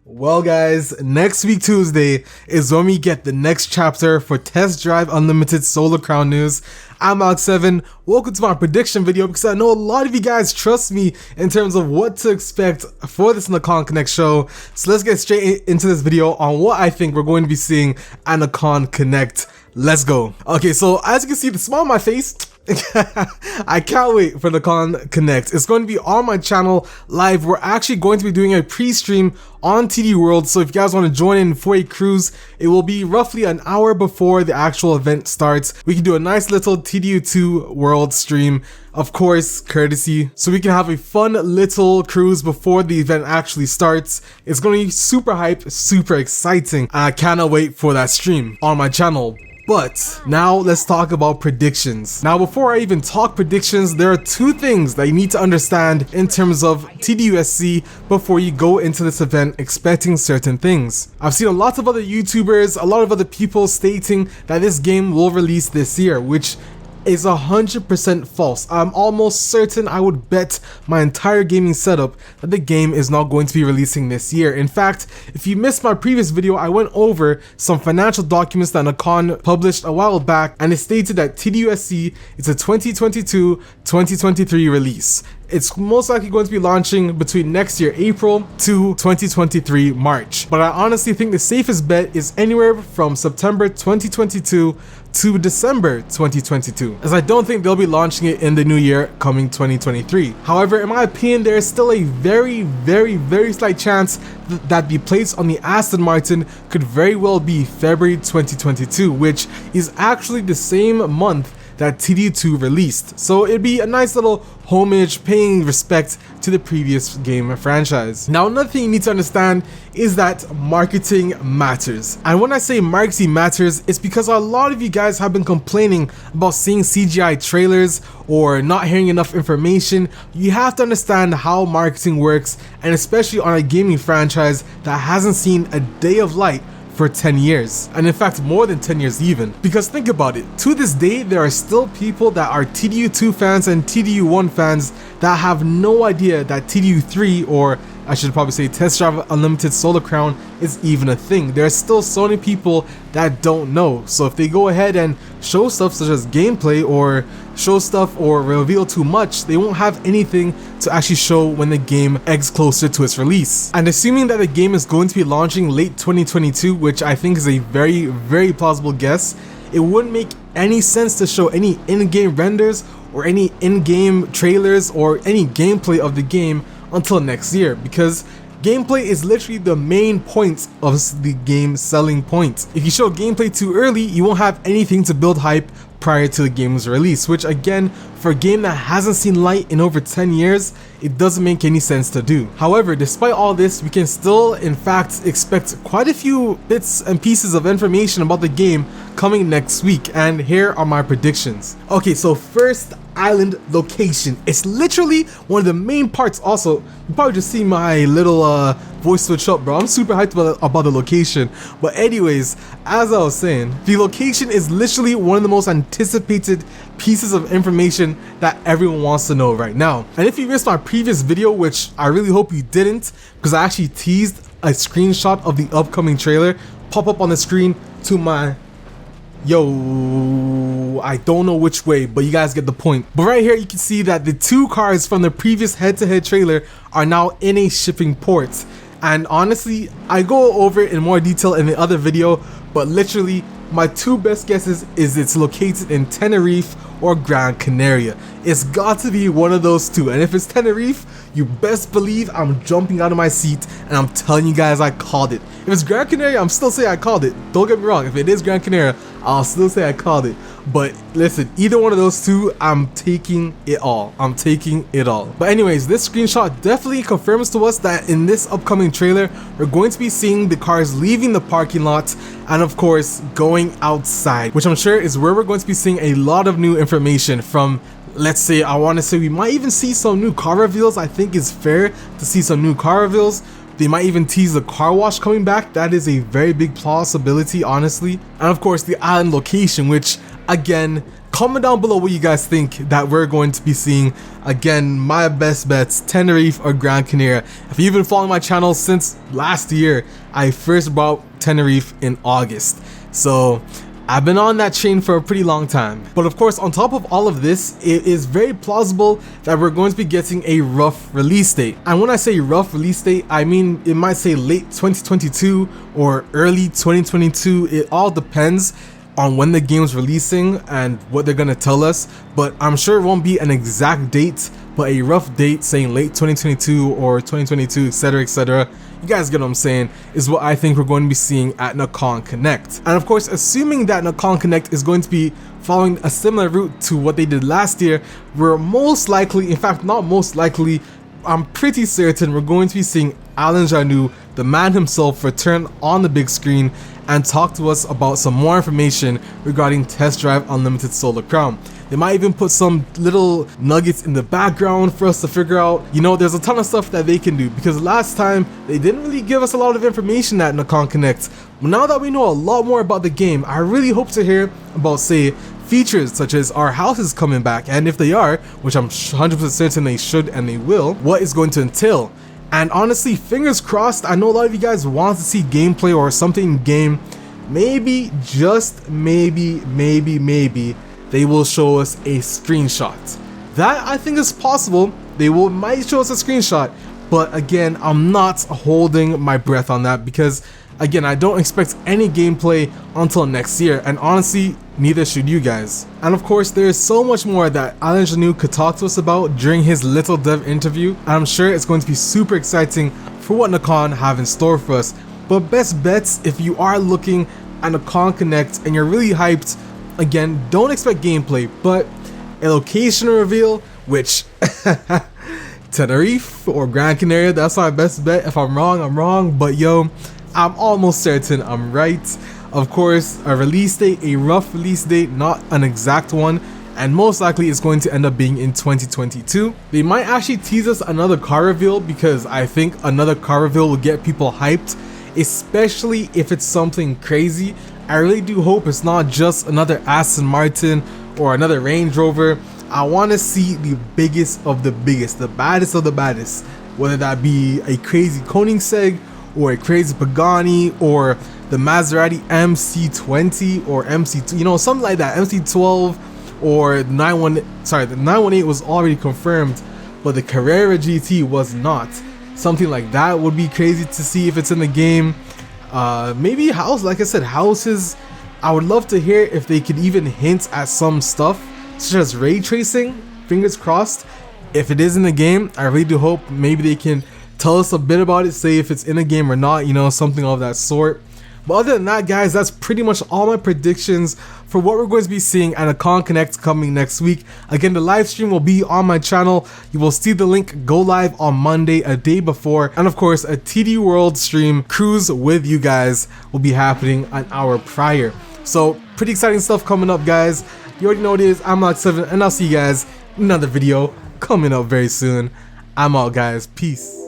Well guys, next week Tuesday is when we get the next chapter for Test Drive Unlimited Solar Crown news. I'm Alex7, welcome to my prediction video because I know a lot of you guys trust me in terms of what to expect for this Nacon Connect show. So let's get straight into this video on what I think we're going to be seeing at Nacon Connect. Let's go. Okay, so as you can see, the smile on my face, I can't wait for the Nacon Connect. It's going to be on my channel live. We're actually going to be doing a pre-stream on TDU World, so if you guys want to join in for a cruise, it will be roughly an hour before the actual event starts. We can do a nice little TDU 2 World stream, of course, courtesy, so we can have a fun little cruise before the event actually starts. It's going to be super hype, super exciting, and I cannot wait for that stream on my channel. But now let's talk about predictions. Now before I even talk predictions, there are two things that you need to understand in terms of TDUSC before you go into this event expecting certain things. I've seen a lot of other YouTubers, a lot of other people stating that this game will release this year, which is 100% false. I'm almost certain, I would bet my entire gaming setup that the game is not going to be releasing this year. In fact, if you missed my previous video, I went over some financial documents that Nacon published a while back, and it stated that TDUSC is a 2022-2023 release. It's most likely going to be launching between next year April to 2023 March. But I honestly think the safest bet is anywhere from September 2022 to December 2022, as I don't think they'll be launching it in the new year coming 2023. However, in my opinion, there is still a very slight chance that the plates on the Aston Martin could very well be February 2022, which is actually the same month that TDU2 released. So it'd be a nice little homage paying respect to the previous game franchise. Now another thing you need to understand is that marketing matters. And when I say marketing matters, it's because a lot of you guys have been complaining about seeing CGI trailers or not hearing enough information. You have to understand how marketing works, and especially on a gaming franchise that hasn't seen a day of light for 10 years, and in fact more than 10 years even. Because think about it, to this day there are still people that are TDU2 fans and TDU1 fans that have no idea that TDU3, or I should probably say Test Drive Unlimited Solar Crown, is even a thing. There are still so many people that don't know. So if they go ahead and show stuff such as gameplay or show stuff or reveal too much, they won't have anything to actually show when the game eggs closer to its release. And assuming that the game is going to be launching late 2022, which I think is a very plausible guess, it wouldn't make any sense to show any in-game renders or any in-game trailers or any gameplay of the game until next year, because gameplay is literally the main point of the game selling point. If you show gameplay too early, you won't have anything to build hype prior to the game's release, which again, for a game that hasn't seen light in over 10 years, it doesn't make any sense to do. However, despite all this, we can still in fact expect quite a few bits and pieces of information about the game coming next week, and here are my predictions. Okay, so first, island location. It's literally one of the main parts. Also, you probably just see my little voice switch up, bro. I'm super hyped about the location. But anyways, as I was saying, the location is literally one of the most anticipated pieces of information that everyone wants to know right now. And if you missed my previous video, which I really hope you didn't, because I actually teased a screenshot of the upcoming trailer pop up on the screen to my I don't know which way, but you guys get the point. But right here you can see that the two cars from the previous head-to-head trailer are now in a shipping port. And honestly, I go over it in more detail in the other video, but literally my two best guesses is it's located in Tenerife or Gran Canaria. It's got to be one of those two, and if it's Tenerife, you best believe I'm jumping out of my seat and I'm telling you guys I called it. If it's Gran Canaria, I'm still saying I called it. Don't get me wrong, if it is Gran Canaria, I'll still say I called it. But listen, either one of those two, I'm taking it all. I'm taking it all. But anyways, this screenshot definitely confirms to us that in this upcoming trailer, we're going to be seeing the cars leaving the parking lot and of course going outside, which I'm sure is where we're going to be seeing a lot of new information from. Let's say, I want to say we might even see some new car reveals. I think it's fair to see some new car reveals. They might even tease the car wash coming back. That is a very big possibility, honestly. And of course, the island location, which again, comment down below what you guys think that we're going to be seeing. Again, my best bets, Tenerife or Gran Canaria. If you've been following my channel since last year, I first bought Tenerife in August. So I've been on that train for a pretty long time. But of course, on top of all of this, it is very plausible that we're going to be getting a rough release date. And when I say rough release date, I mean it might say late 2022 or early 2022. It all depends on when the game's releasing and what they're gonna tell us, but I'm sure it won't be an exact date, but a rough date saying late 2022 or 2022, etc, etc. You guys get what I'm saying, is what I think we're going to be seeing at Nacon Connect. And of course, assuming that Nacon Connect is going to be following a similar route to what they did last year, we're most likely, in fact not most likely, I'm pretty certain we're going to be seeing Alain Janou, the man himself, return on the big screen and talk to us about some more information regarding Test Drive Unlimited Solar Crown. They might even put some little nuggets in the background for us to figure out. You know, there's a ton of stuff that they can do, because last time they didn't really give us a lot of information at Nacon Connect. But now that we know a lot more about the game, I really hope to hear about, say, features such as are houses coming back, and if they are, which I'm 100% certain they should and they will, what is going to entail. And honestly, fingers crossed, I know a lot of you guys want to see gameplay or something in game. Maybe, just maybe, they will show us a screenshot. That I think is possible. They might show us a screenshot, but again, I'm not holding my breath on that, because again, I don't expect any gameplay until next year, and honestly, neither should you guys. And of course, there is so much more that Alain Janou could talk to us about during his Little Dev interview, and I'm sure it's going to be super exciting for what Nacon have in store for us. But best bets, if you are looking at Nacon Connect and you're really hyped, again, don't expect gameplay, but a location reveal, which Tenerife or Gran Canaria, that's my best bet. If I'm wrong, I'm wrong, but yo, I'm almost certain I'm right. Of course, a release date, a rough release date, not an exact one, and most likely it's going to end up being in 2022. They might actually tease us another car reveal, because I think another car reveal will get people hyped, especially if it's something crazy. I really do hope it's not just another Aston Martin or another Range Rover. I want to see the biggest of the biggest, the baddest of the baddest, whether that be a crazy Koenigsegg or a crazy Pagani or the Maserati MC20 or MC2, you know, something like that, MC12 or the 918 was already confirmed, but the Carrera GT was not. Something like that would be crazy to see if it's in the game. Maybe like I said, houses. I would love to hear if they could even hint at some stuff, such as ray tracing. Fingers crossed. If it is in the game, I really do hope maybe they can tell us a bit about it, say if it's in a game or not, you know, something of that sort. But other than that, guys, that's pretty much all my predictions for what we're going to be seeing at Nacon Connect coming next week. Again, the live stream will be on my channel. You will see the link go live on Monday, a day before. And of course, a TDU World stream cruise with you guys will be happening an hour prior. So pretty exciting stuff coming up, guys. You already know what it is. I'm Log7, and I'll see you guys in another video coming up very soon. I'm out, guys. Peace.